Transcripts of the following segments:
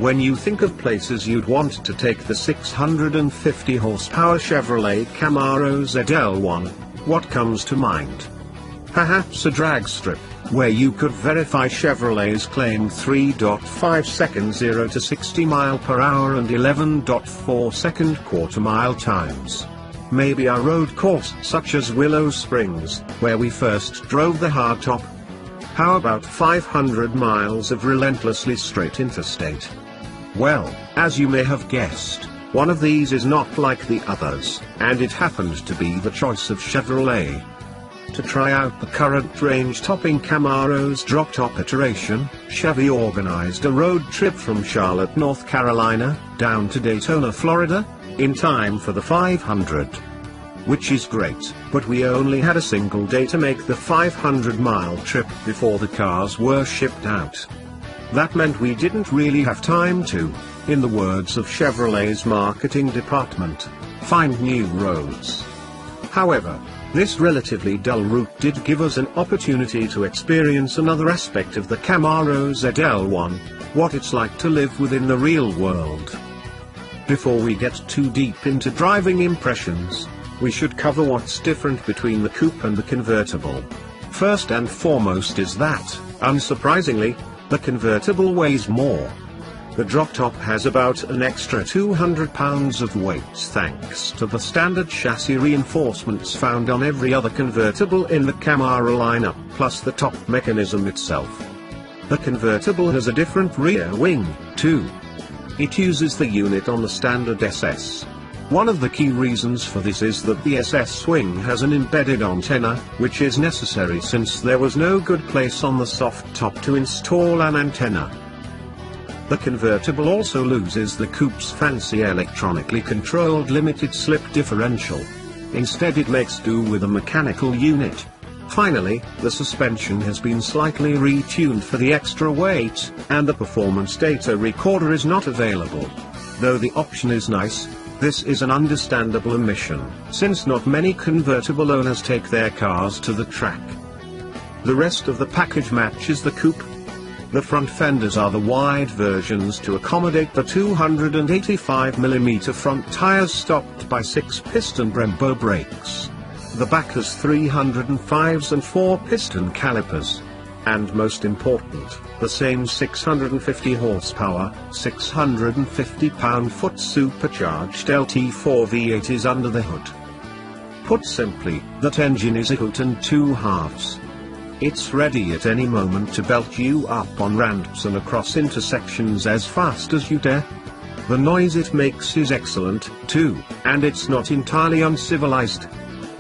When you think of places you'd want to take the 650 horsepower Chevrolet Camaro ZL1, what comes to mind? Perhaps a drag strip, where you could verify Chevrolet's claimed 3.5 second 0 to 60 mph and 11.4 second quarter-mile times. Maybe a road course such as Willow Springs, where we first drove the hardtop. How about 500 miles of relentlessly straight interstate? Well, as you may have guessed, one of these is not like the others, and it happened to be the choice of Chevrolet. To try out the current range-topping Camaro's drop-top iteration, Chevy organized a road trip from Charlotte, North Carolina, down to Daytona, Florida, in time for the 500. Which is great, but we only had a single day to make the 500-mile trip before the cars were shipped out. That meant we didn't really have time to, in the words of Chevrolet's marketing department, find new roads. However, this relatively dull route did give us an opportunity to experience another aspect of the Camaro ZL1, what it's like to live within the real world. Before we get too deep into driving impressions, we should cover what's different between the coupe and the convertible. First and foremost is that, unsurprisingly, the convertible weighs more. The drop-top has about an extra 200 pounds of weight thanks to the standard chassis reinforcements found on every other convertible in the Camaro lineup, plus the top mechanism itself. The convertible has a different rear wing, too. It uses the unit on the standard SS. One of the key reasons for this is that the SS wing has an embedded antenna, which is necessary since there was no good place on the soft top to install an antenna. The convertible also loses the coupe's fancy electronically controlled limited slip differential. Instead it makes do with a mechanical unit. Finally, the suspension has been slightly retuned for the extra weight, and the performance data recorder is not available. Though the option is nice, this is an understandable omission, since not many convertible owners take their cars to the track. The rest of the package matches the coupe. The front fenders are the wide versions to accommodate the 285mm front tires stopped by 6-piston Brembo brakes. The back has 305s and 4-piston calipers. And most important, the same 650 horsepower, 650 pound-foot supercharged LT4 V8 is under the hood. Put simply, that engine is a hoot and two halves. It's ready at any moment to belt you up on ramps and across intersections as fast as you dare. The noise it makes is excellent, too, and it's not entirely uncivilized.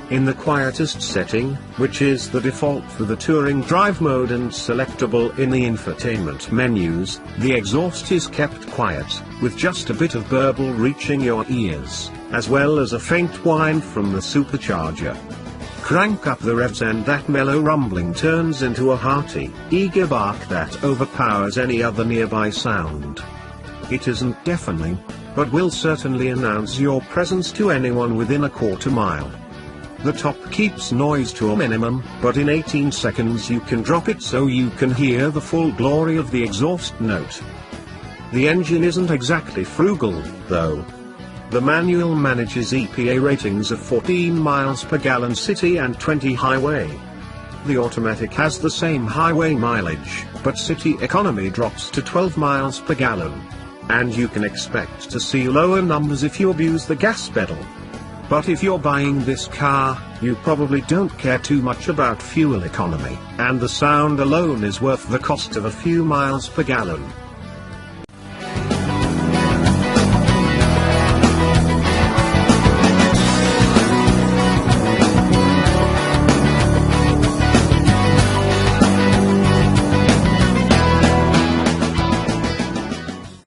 In the quietest setting, which is the default for the touring drive mode and selectable in the infotainment menus, the exhaust is kept quiet, with just a bit of burble reaching your ears, as well as a faint whine from the supercharger. Crank up the revs and that mellow rumbling turns into a hearty, eager bark that overpowers any other nearby sound. It isn't deafening, but will certainly announce your presence to anyone within a quarter-mile. The top keeps noise to a minimum, but in 18 seconds you can drop it so you can hear the full glory of the exhaust note. The engine isn't exactly frugal, though. The manual manages EPA ratings of 14 miles per gallon city and 20 highway. The automatic has the same highway mileage, but city economy drops to 12 miles per gallon. And you can expect to see lower numbers if you abuse the gas pedal. But if you're buying this car, you probably don't care too much about fuel economy, and the sound alone is worth the cost of a few miles per gallon.